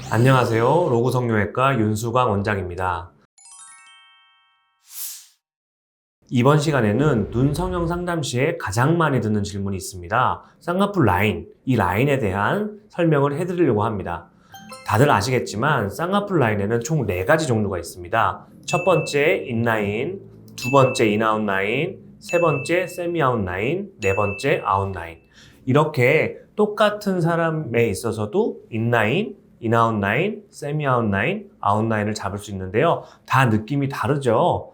안녕하세요. 로고 성형외과 윤수광 원장입니다. 이번 시간에는 눈 성형 상담 시에 가장 많이 듣는 질문이 있습니다. 쌍꺼풀 라인, 이 라인에 대한 설명을 해드리려고 합니다. 다들 아시겠지만 쌍꺼풀 라인에는 총 4가지 종류가 있습니다. 첫 번째 인라인, 두 번째 인아웃 라인, 세 번째 세미아웃 라인, 네 번째 아웃 라인. 이렇게 똑같은 사람에 있어서도 인라인, 인아웃 라인, 세미아웃 라인, 아웃 라인을 잡을 수 있는데요. 다 느낌이 다르죠.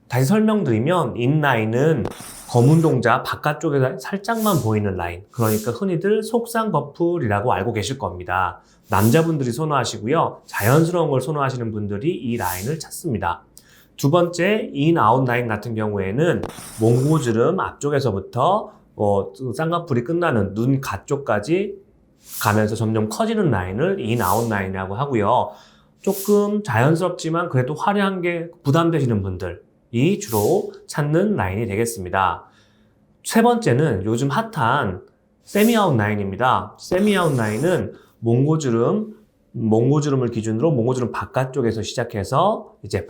다시 설명드리면 인라인은 검은 동자 바깥쪽에 살짝만 보이는 라인, 그러니까 흔히들 속쌍꺼풀이라고 알고 계실 겁니다. 남자분들이 선호하시고요. 자연스러운 걸 선호하시는 분들이 이 라인을 찾습니다. 두 번째 인아웃 라인 같은 경우에는 몽고주름 앞쪽에서부터 쌍꺼풀이 끝나는 눈 가쪽까지 가면서 점점 커지는 라인을 인아웃 라인이라고 하고요. 조금 자연스럽지만 그래도 화려한 게 부담되시는 분들이 주로 찾는 라인이 되겠습니다. 세 번째는 요즘 핫한 세미아웃 라인입니다. 세미아웃 라인은 몽고주름을 기준으로 몽고주름 바깥쪽에서 시작해서 이제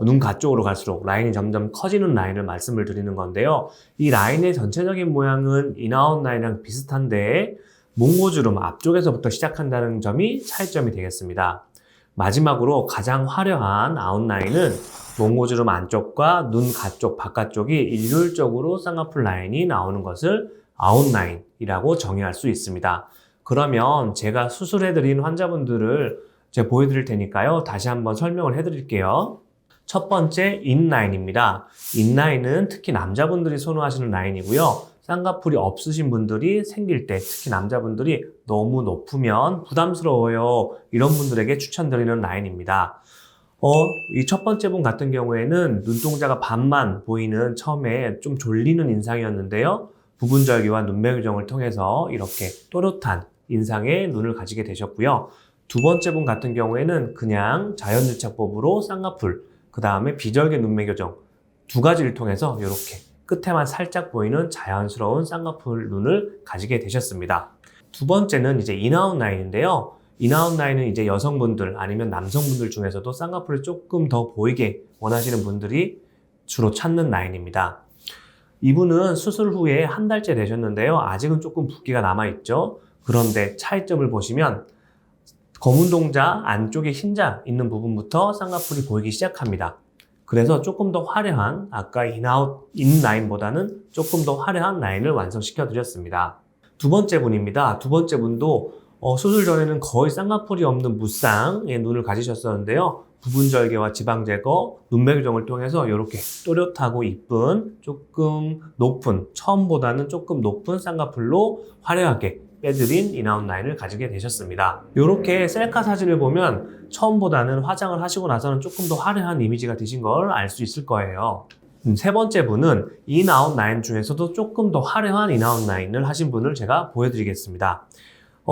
눈 가쪽으로 갈수록 라인이 점점 커지는 라인을 말씀을 드리는 건데요. 이 라인의 전체적인 모양은 인아웃 라인이랑 비슷한데 몽고주름 앞쪽에서부터 시작한다는 점이 차이점이 되겠습니다. 마지막으로 가장 화려한 아웃라인은 몽고주름 안쪽과 눈 가쪽, 바깥쪽이 일률적으로 쌍꺼풀 라인이 나오는 것을 아웃라인이라고 정의할 수 있습니다. 그러면 제가 수술해드린 환자분들을 제가 보여드릴 테니까요. 다시 한번 설명을 해드릴게요. 첫 번째 인라인입니다. 인라인은 특히 남자분들이 선호하시는 라인이고요. 쌍꺼풀이 없으신 분들이 생길 때, 특히 남자분들이 너무 높으면 부담스러워요. 이런 분들에게 추천드리는 라인입니다. 이 첫 번째 분 같은 경우에는 눈동자가 반만 보이는 처음에 좀 졸리는 인상이었는데요. 부분절개와 눈매 교정을 통해서 이렇게 또렷한 인상의 눈을 가지게 되셨고요. 두 번째 분 같은 경우에는 그냥 자연유착법으로 쌍꺼풀, 그 다음에 비절개 눈매 교정 두 가지를 통해서 이렇게 끝에만 살짝 보이는 자연스러운 쌍꺼풀 눈을 가지게 되셨습니다. 두 번째는 이제 인아웃 라인인데요. 인아웃 라인은 이제 여성분들 아니면 남성분들 중에서도 쌍꺼풀이 조금 더 보이게 원하시는 분들이 주로 찾는 라인입니다. 이분은 수술 후에 한 달째 되셨는데요. 아직은 조금 붓기가 남아있죠. 그런데 차이점을 보시면 검은 동자 안쪽에 흰자 있는 부분부터 쌍꺼풀이 보이기 시작합니다. 그래서 조금 더 화려한, 아까 인라인보다는 조금 더 화려한 라인을 완성시켜 드렸습니다. 두 번째 분입니다. 두 번째 분도 수술 전에는 거의 쌍꺼풀이 없는 무쌍의 눈을 가지셨었는데요. 부분절개와 지방제거, 눈매 교정을 통해서 이렇게 또렷하고 이쁜, 조금 높은, 처음보다는 조금 높은 쌍꺼풀로 화려하게 빼드린 인아웃 라인을 가지게 되셨습니다. 이렇게 셀카 사진을 보면 처음보다는 화장을 하시고 나서는 조금 더 화려한 이미지가 드신 걸 알 수 있을 거예요. 세 번째 분은 인아웃 라인 중에서도 조금 더 화려한 인아웃 라인을 하신 분을 제가 보여드리겠습니다.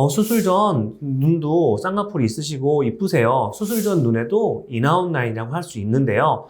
수술 전 눈도 쌍꺼풀이 있으시고 이쁘세요. 수술 전 눈에도 인아웃 라인이라고 할 수 있는데요.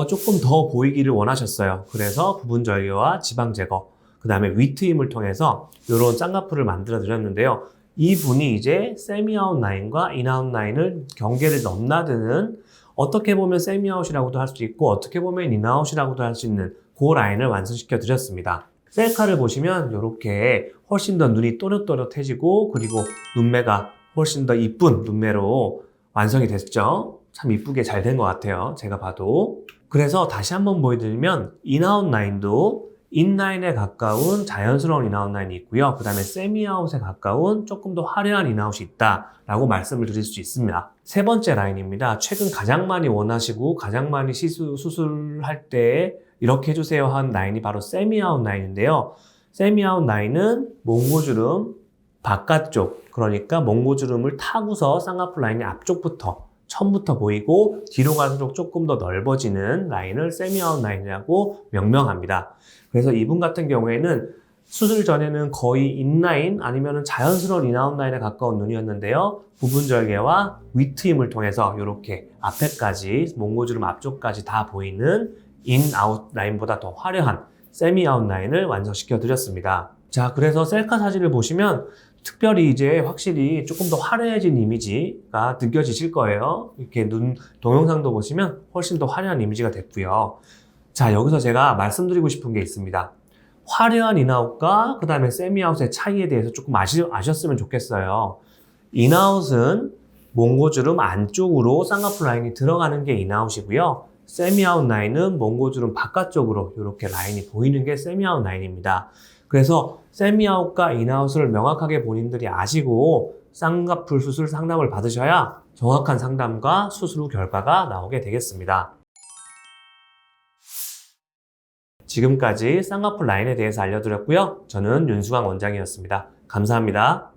조금 더 보이기를 원하셨어요. 그래서 부분절개와 지방제거, 그 다음에 위트임을 통해서 이런 쌍꺼풀을 만들어 드렸는데요. 이분이 이제 세미아웃 라인과 인아웃 라인을 경계를 넘나드는, 어떻게 보면 세미아웃이라고도 할 수 있고 어떻게 보면 인아웃이라고도 할 수 있는 그 라인을 완성시켜 드렸습니다. 셀카를 보시면 이렇게 훨씬 더 눈이 또렷또렷해지고, 그리고 눈매가 훨씬 더 이쁜 눈매로 완성이 됐죠. 참 이쁘게 잘 된 것 같아요. 제가 봐도. 그래서 다시 한번 보여드리면 인아웃 라인도 인라인에 가까운 자연스러운 인아웃 라인이 있고요. 그 다음에 세미아웃에 가까운 조금 더 화려한 인아웃이 있다라고 말씀을 드릴 수 있습니다. 세 번째 라인입니다. 최근 가장 많이 원하시고 가장 많이 수술할 때 이렇게 해주세요 한 라인이 바로 세미아웃 라인인데요. 세미아웃 라인은 몽고주름 바깥쪽, 그러니까 몽고주름을 타고서 쌍꺼풀 라인이 앞쪽부터 처음부터 보이고 뒤로 갈수록 조금 더 넓어지는 라인을 세미아웃 라인이라고 명명합니다. 그래서 이분 같은 경우에는 수술 전에는 거의 인라인 아니면 자연스러운 인아웃 라인에 가까운 눈이었는데요. 부분절개와 위트임을 통해서 이렇게 앞에까지 몽고주름 앞쪽까지 다 보이는 인아웃 라인보다 더 화려한 세미아웃 라인을 완성시켜 드렸습니다. 자, 그래서 셀카 사진을 보시면 특별히 이제 확실히 조금 더 화려해진 이미지가 느껴지실 거예요. 이렇게 동영상도 보시면 훨씬 더 화려한 이미지가 됐고요. 자, 여기서 제가 말씀드리고 싶은 게 있습니다. 화려한 인아웃과 그 다음에 세미아웃의 차이에 대해서 조금 아셨으면 좋겠어요. 인아웃은 몽고주름 안쪽으로 쌍꺼풀 라인이 들어가는 게 인아웃이고요. 세미아웃 라인은 몽고주름 바깥쪽으로 이렇게 라인이 보이는 게 세미아웃 라인입니다. 그래서 세미아웃과 인아웃을 명확하게 본인들이 아시고 쌍꺼풀 수술 상담을 받으셔야 정확한 상담과 수술 후 결과가 나오게 되겠습니다. 지금까지 쌍꺼풀 라인에 대해서 알려드렸고요. 저는 윤수광 원장이었습니다. 감사합니다.